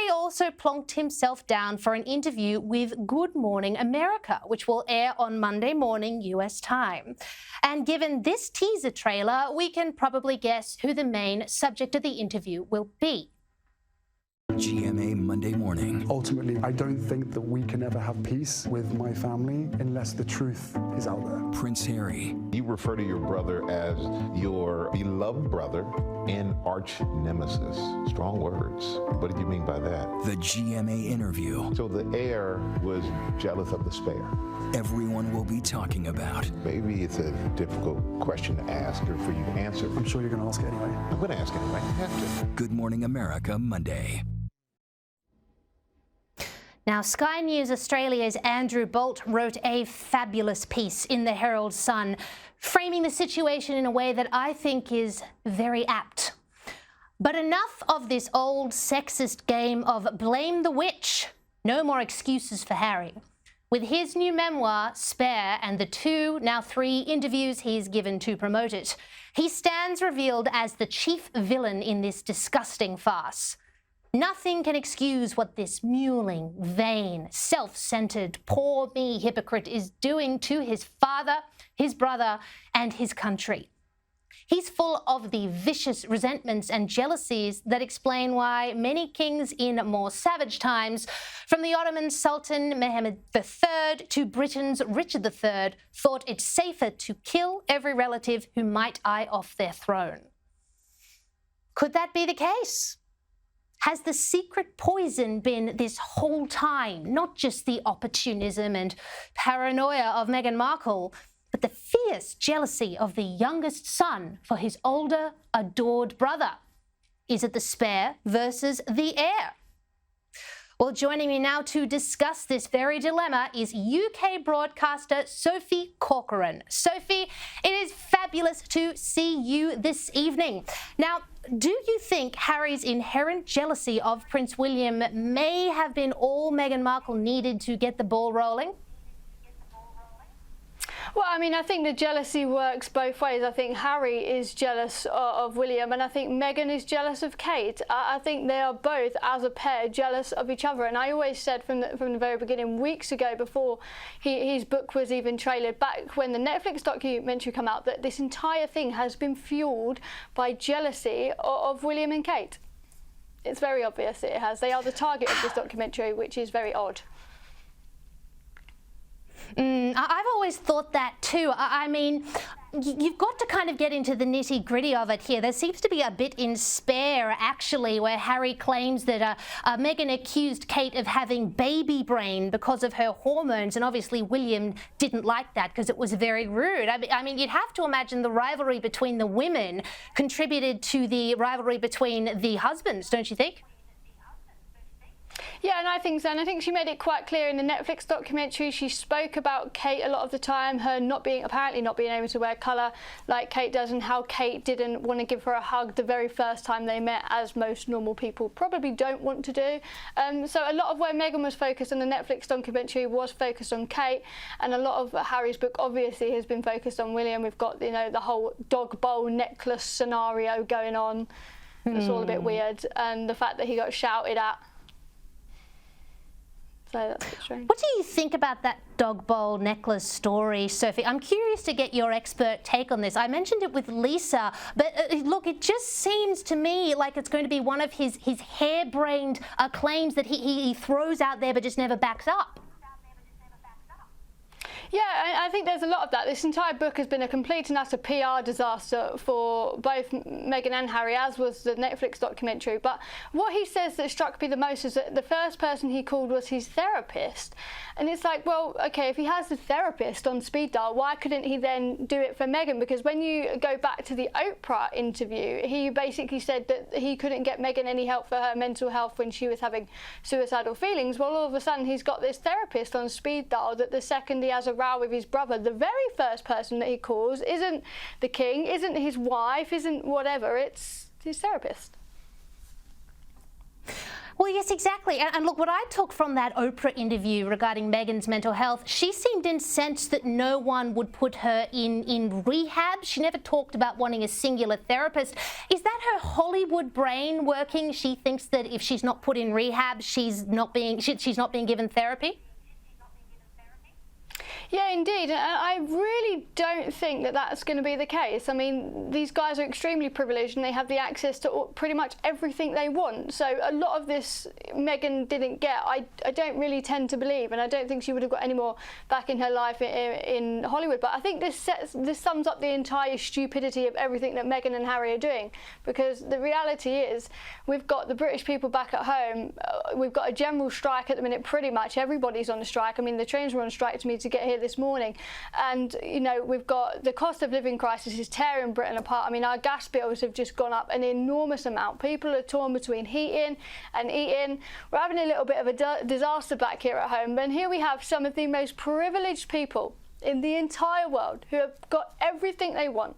Harry also plonked himself down for an interview with Good Morning America, which will air on Monday morning US time. And given this teaser trailer, we can probably guess who the main subject of the interview will be. GMA Monday morning. Ultimately, I don't think that we can ever have peace with my family unless the truth is out there. Prince Harry. You refer to your brother as your beloved brother and arch nemesis. Strong words. What did you mean by that? The GMA interview. So the heir was jealous of the spare. Everyone will be talking about. Maybe it's a difficult question to ask or for you to answer. I'm sure you're going to ask it anyway. I'm going to ask anyway. I have to. Good Morning America, Monday. Now, Sky News Australia's Andrew Bolt wrote a fabulous piece in the Herald Sun, framing the situation in a way that I think is very apt. But enough of this old sexist game of blame the witch. No more excuses for Harry. With his new memoir, Spare, and the 2, now 3 interviews he's given to promote it, he stands revealed as the chief villain in this disgusting farce. Nothing can excuse what this mewling, vain, self-centered, poor me hypocrite is doing to his father, his brother, and his country. He's full of the vicious resentments and jealousies that explain why many kings in more savage times, from the Ottoman Sultan Mehmed III to Britain's Richard III, thought it safer to kill every relative who might eye off their throne. Could that be the case? Has the secret poison been this whole time, not just the opportunism and paranoia of Meghan Markle, but the fierce jealousy of the youngest son for his older, adored brother? Is it the spare versus the heir? Well, joining me now to discuss this very dilemma is UK broadcaster Sophie Corcoran. Sophie, it is fabulous to see you this evening. Now, do you think Harry's inherent jealousy of Prince William may have been all Meghan Markle needed to get the ball rolling? Well, I mean, I think the jealousy works both ways. I think Harry is jealous of William, and I think Meghan is jealous of Kate. I think they are both, as a pair, jealous of each other. And I always said from the very beginning, weeks ago, before his book was even trailered, back when the Netflix documentary came out, that this entire thing has been fueled by jealousy of William and Kate. It's very obvious it has. They are the target of this documentary, which is very odd. I've always thought that too. I mean, you've got to kind of get into the nitty-gritty of it here. There seems to be a bit in Spare, actually, where Harry claims that Meghan accused Kate of having baby brain because of her hormones, and obviously William didn't like that because it was very rude. I mean, you'd have to imagine the rivalry between the women contributed to the rivalry between the husbands, don't you think? Yeah, and I think so. And I think she made it quite clear in the Netflix documentary. She spoke about Kate a lot of the time, her apparently not being able to wear colour like Kate does, and how Kate didn't want to give her a hug the very first time they met, as most normal people probably don't want to do. So a lot of where Meghan was focused on the Netflix documentary was focused on Kate, and a lot of Harry's book obviously has been focused on William. We've got, you know, the whole dog bowl necklace scenario going on. It's all a bit weird, and the fact that he got shouted at. So that's a bit strange. What do you think about that dog bowl necklace story, Sophie? I'm curious to get your expert take on this. I mentioned it with Lisa, but look, it just seems to me like it's going to be one of his harebrained claims that he throws out there but just never backs up. Yeah, I think there's a lot of that. This entire book has been a complete and utter PR disaster for both Meghan and Harry, as was the Netflix documentary. But what he says that struck me the most is that the first person he called was his therapist. And it's like, well, okay, if he has a therapist on speed dial, why couldn't he then do it for Meghan? Because when you go back to the Oprah interview, he basically said that he couldn't get Meghan any help for her mental health when she was having suicidal feelings. Well, all of a sudden, he's got this therapist on speed dial that the second he has a row with his brother, the very first person that he calls isn't the king, isn't his wife, isn't whatever, it's his therapist. Well, you Yes, exactly. And look, what I took from that Oprah interview regarding Meghan's mental health, she seemed incensed that no one would put her in rehab. She never talked about wanting a singular therapist. Is that her Hollywood brain working? She thinks that if she's not put in rehab, she's not being given therapy? Yeah, indeed. And I really don't think that that's going to be the case. I mean, these guys are extremely privileged and they have the access to pretty much everything they want. So a lot of this Meghan didn't get. I don't really tend to believe, and I don't think she would have got any more back in her life in Hollywood. But I think this sums up the entire stupidity of everything that Meghan and Harry are doing, because the reality is we've got the British people back at home. We've got a general strike at the minute. Pretty much everybody's on a strike. I mean, the trains were on strike to me to get here this morning, and you know, we've got the cost of living crisis is tearing Britain apart. I mean, our gas bills have just gone up an enormous amount. People are torn between heating and eating. We're having a little bit of a disaster back here at home, and here we have some of the most privileged people in the entire world who have got everything they want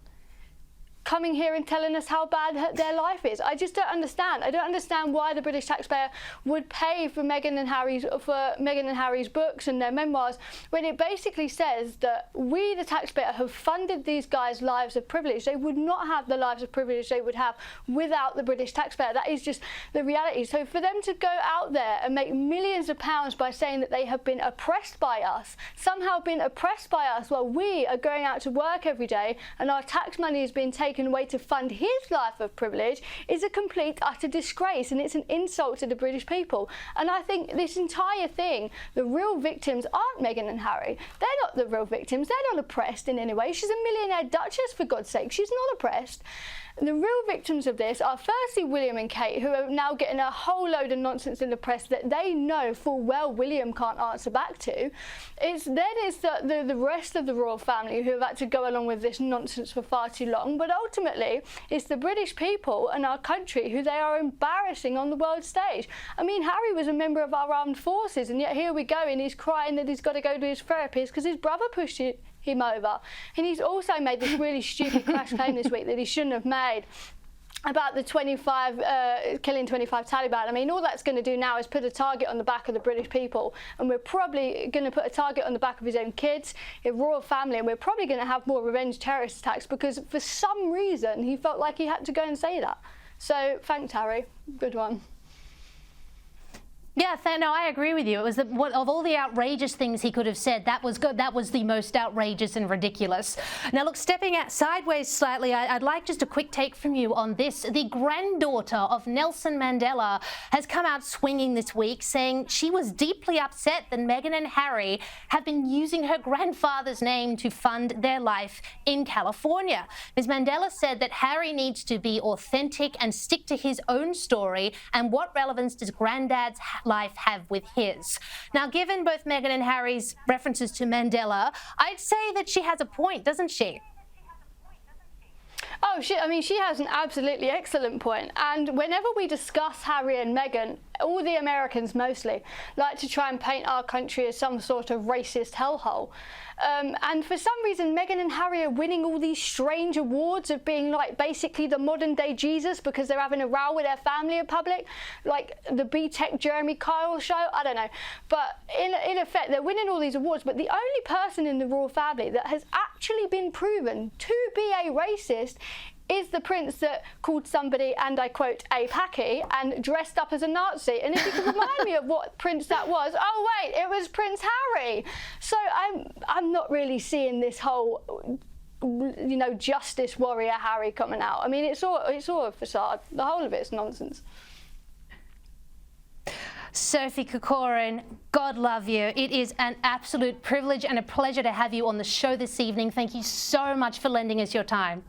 coming here and telling us how bad their life is. I just don't understand. I don't understand why the British taxpayer would pay for Meghan and Harry's books and their memoirs, when it basically says that we, the taxpayer, have funded these guys' lives of privilege. They would not have the lives of privilege they would have without the British taxpayer. That is just the reality. So for them to go out there and make millions of pounds by saying that they have been oppressed by us, somehow been oppressed by us, while we are going out to work every day and our tax money is being taken away to fund his life of privilege, is a complete utter disgrace, and it's an insult to the British people. And I think this entire thing, the real victims aren't Meghan and Harry. They're not the real victims. They're not oppressed in any way. She's a millionaire duchess, for God's sake. She's not oppressed. The real victims of this are firstly William and Kate, who are now getting a whole load of nonsense in the press that they know full well William can't answer back to. It's the rest of the royal family who have had to go along with this nonsense for far too long. But ultimately, it's the British people and our country who they are embarrassing on the world stage. I mean, Harry was a member of our armed forces, and yet here we go, and he's crying that he's got to go to his therapist because his brother pushed him over. And he's also made this really stupid crash claim this week that he shouldn't have made about the killing 25 Taliban. I mean, all that's going to do now is put a target on the back of the British people, and we're probably going to put a target on the back of his own kids, his royal family, and we're probably going to have more revenge terrorist attacks because for some reason he felt like he had to go and say that. So thanks, Harry. Good one. Yeah, no, I agree with you. It was of all the outrageous things he could have said, that was good. That was the most outrageous and ridiculous. Now, look, stepping out sideways slightly, I'd like just a quick take from you on this. The granddaughter of Nelson Mandela has come out swinging this week, saying she was deeply upset that Meghan and Harry have been using her grandfather's name to fund their life in California. Ms. Mandela said that Harry needs to be authentic and stick to his own story, and what relevance does Granddad's life have with his? Now, given both Meghan and Harry's references to Mandela, I'd say that she has a point, doesn't she? Oh, she has an absolutely excellent point. And whenever we discuss Harry and Meghan, all the Americans mostly like to try and paint our country as some sort of racist hellhole. And for some reason, Meghan and Harry are winning all these strange awards of being like basically the modern day Jesus because they're having a row with their family in public, like the B-Tech Jeremy Kyle show. I don't know. But in effect, they're winning all these awards. But the only person in the royal family that has actually been proven to be a racist is the prince that called somebody, and I quote, a Paki, and dressed up as a Nazi. And if you can remind me of what prince that was, oh wait, it was Prince Harry. So I'm not really seeing this whole, you know, justice warrior Harry coming out. I mean, it's all a facade. The whole of it's nonsense. Sophie Corcoran, God love you. It is an absolute privilege and a pleasure to have you on the show this evening. Thank you so much for lending us your time.